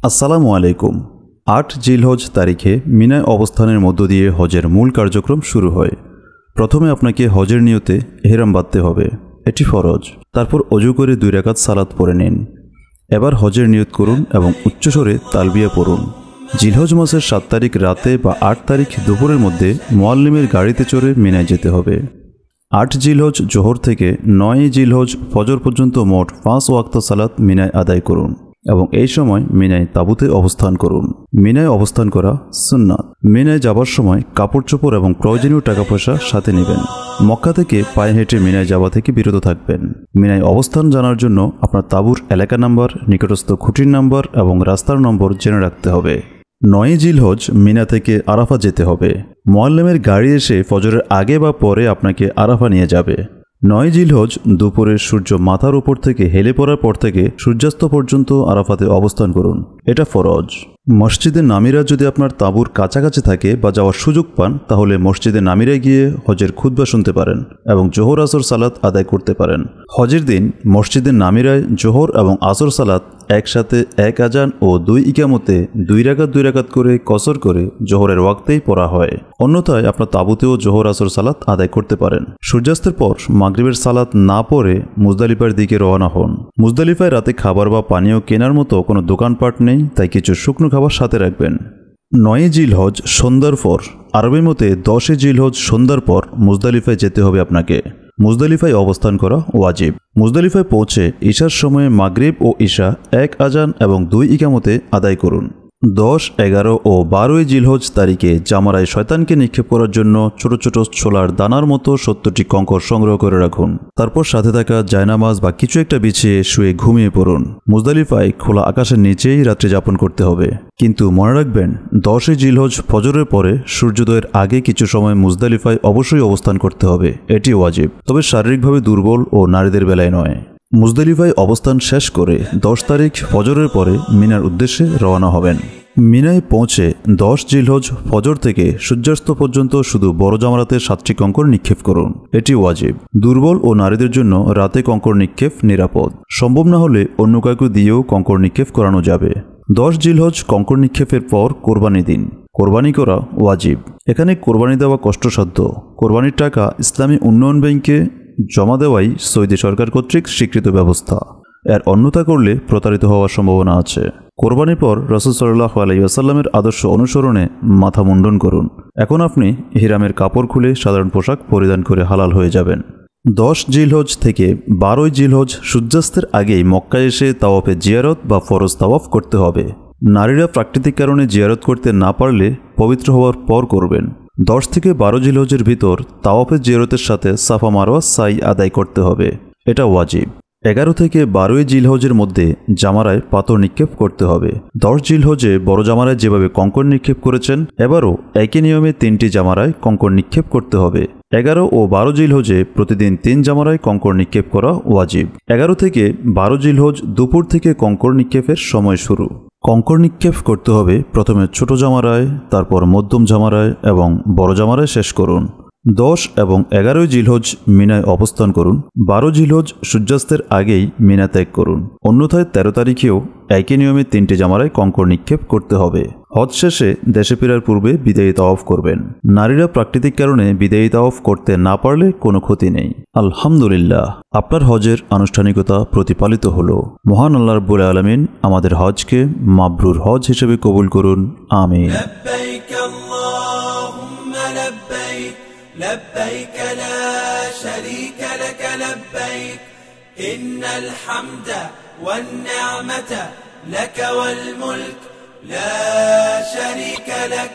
আসসালামু আলাইকুম। ৮ জিলহজ তারিখে মিনায় অবস্থানের মধ্য দিয়ে হজের মূল কার্যক্রম শুরু হয়। প্রথমে আপনাকে হজের নিয়তে ইহরাম বাঁধতে হবে, এটি ফরজ। তারপর অজু করে 2 রাকাত সালাত পড়ে নিন। এবার হজের নিয়ত করুন এবং উচ্চস্বরে তালবিয়া পড়ুন। জিলহজ মাসের 7 তারিখ রাতে বা 8 তারিখ দুপুরের মধ্যে মুআল্লিমের গাড়িতে চড়ে মিনায় যেতে হবে। 8 জিলহজ জোহর থেকে 9 জিলহজ ফজর পর্যন্ত মোট 5 ওয়াক্ত সালাত মিনায় আদায় করুন এবং এই সময় মিনায় তাঁবুতে অবস্থান করুন। মিনায় অবস্থান করা সুন্নাত। মিনায় যাবার সময় কাপড় চোপড় এবং প্রয়োজনীয় টাকা পয়সা সাথে নেবেন। মক্কা থেকে পায়ে হেঁটে মিনায় যাওয়া থেকে বিরত থাকবেন। মিনায় অবস্থান জানার জন্য আপনার তাঁবুর এলাকা নাম্বার, নিকটস্থ খুঁটির নাম্বার এবং রাস্তার নম্বর জেনে রাখতে হবে। 9 জিলহজ মিনা থেকে আরাফা যেতে হবে। মুআল্লিমের গাড়ি এসে ফজরের আগে বা পরে আপনাকে আরাফা নিয়ে যাবে। 9 জিলহজ দুপুরে সূর্য মাথার উপর থেকে হেলে পড়ার পর থেকে সূর্যাস্ত পর্যন্ত আরাফাতে অবস্থান করুন, এটা ফরজ। মসজিদে নামিরা যদি আপনার তাঁবুর কাছাকাছি থাকে বা যাওয়ার সুযোগ পান, তাহলে মসজিদে নামিরায় গিয়ে হজের খুতবা শুনতে পারেন এবং জোহর আসর সালাত আদায় করতে পারেন। হজের দিন মসজিদে নামিরায় জোহর এবং আসর সালাত একসাথে 1 আজান ও 2 ইকামতে 2 রাকাত করে কসর করে জোহরের ওয়াক্তেই পড়া হয়। অন্যথায় আপনার তাঁবুতেও জোহর আসর সালাত আদায় করতে পারেন। সূর্যাস্তের পর মাগরিবের সালাত না পড়ে মুজদালিফার দিকে রওনা হন। মুজদালিফায় রাতে খাবার বা পানীয় কেনার মতো কোনো দোকানপাট নেই, তাই কিছু শুকনো খাবার সাথে রাখবেন। 9 জিলহজ সন্ধ্যার পর, আরবি মতে 10 জিলহজ সন্ধ্যার পর মুজদালিফায় যেতে হবে আপনাকে। মুজদালিফায় অবস্থান করা ওয়াজিব। মুজদালিফায় পৌঁছে ঈশার সময়ে মাগরিব ও ঈশা 1 আজান এবং 2 ইকামতে আদায় করুন। 10, 11 ও 12 জিলহজ তারিখে জামারায় শয়তানকে নিক্ষেপ করার জন্য ছোট ছোট ছোলার দানার মতো 70টি কঙ্কর সংগ্রহ করে রাখুন। তারপর সাথে থাকা জায়নামাজ বা কিছু একটা বিছিয়ে শুয়ে ঘুমিয়ে পড়ুন। মুজদালিফায় খোলা আকাশের নিচেই রাত্রি যাপন করতে হবে, কিন্তু মনে রাখবেন 10 জিলহজ ফজরের পরে সূর্যোদয়ের আগে কিছু সময় মুজদালিফায় অবশ্যই অবস্থান করতে হবে, এটি ওয়াজিব, তবে শারীরিকভাবে দুর্বল ও নারীদের বেলায় নয়। মুজদালিফায় অবস্থান শেষ করে 10 তারিখ ফজরের পরে মিনার উদ্দেশ্যে রওনা হবেন। মিনায় পৌঁছে 10 জিলহজ ফজর থেকে সূর্যাস্ত পর্যন্ত শুধু বড় জামারাতে 7টি কঙ্কর নিক্ষেপ করুন, এটি ওয়াজিব। দুর্বল ও নারীদের জন্য রাতে কঙ্কর নিক্ষেপ নিরাপদ। সম্ভব না হলে অন্য কাউকে দিয়েও কঙ্কর নিক্ষেপ করানো যাবে। 10 জিলহজ কঙ্কর নিক্ষেপের পর কোরবানি দিন। কোরবানি করা ওয়াজিব। এখানে কোরবানি দেওয়া কষ্টসাধ্য। কোরবানির টাকা ইসলামী উন্নয়ন ব্যাংকে জমা দেওয়াই সৌদি সরকার কর্তৃক স্বীকৃত ব্যবস্থা। এর অন্যথা করলে প্রতারিত হওয়ার সম্ভাবনা আছে। কোরবানির পর রাসূল সাল্লাল্লাহু আলাইহি ওয়াসাল্লামের আদর্শ অনুসরণে মাথা মুন্ডন করুন। এখন আপনি ইহরামের কাপড় খুলে সাধারণ পোশাক পরিধান করে হালাল হয়ে যাবেন। 10 জিলহজ থেকে 12 জিলহজ সূর্যাস্তের আগেই মক্কায় এসে তাওয়াফে জিয়ারত বা ফরজ তাওয়াফ করতে হবে। নারীরা প্রাকৃতিক কারণে জিয়ারত করতে না পারলে পবিত্র হওয়ার পর করবেন। 10 থেকে 12 জিলহজের ভিতর তাওয়াফে জিয়ারতের সাথে সাফা মারওয়া সাই আদায় করতে হবে, এটা ওয়াজিব। 11 থেকে 12 জিলহজের মধ্যে জামারায় পাথর নিক্ষেপ করতে হবে। 10 জিলহজে বড় জামারায় যেভাবে কঙ্কর নিক্ষেপ করেছেন, এবারও একই নিয়মে 3টি জামারায় কঙ্কর নিক্ষেপ করতে হবে। 11 ও 12 জিলহজে প্রতিদিন 3 জামারায় কঙ্কর নিক্ষেপ করা ওয়াজিব। 11 থেকে 12 জিলহজ দুপুর থেকে কঙ্কর নিক্ষেপের সময় শুরু। কঙ্কর নিক্ষেপ করতে হবে প্রথমে ছোট জামারায়, তারপর মধ্যম জামারায় এবং বড় জামারায় শেষ করুন। 10 এবং 11 জিলহজ মিনায় অবস্থান করুন। 12 জিলহজ সূর্যাস্তের আগেই মিনা ত্যাগ করুন। অন্যথায় 13 তারিখেও একই নিয়মে 3টি জামারায় কঙ্কর নিক্ষেপ করতে হবে। হজ শেষে দেশে ফেরার পূর্বে বিদায়ী তাওয়াফ করবেন। নারীরা প্রাকৃতিক কারণে বিদায়ী তাওয়াফ করতে না পারলে কোনো ক্ষতি নেই। আলহামদুলিল্লাহ, আপনার হজের আনুষ্ঠানিকতা প্রতিপালিত হলো। মহান আল্লাহ রাব্বুল আলামিন আমাদের হজকে মাবরুর হজ হিসেবে কবুল করুন, আমিন। لبيك لا شريك لك لبيك إن الحمد والنعمة لك والملك لا شريك لك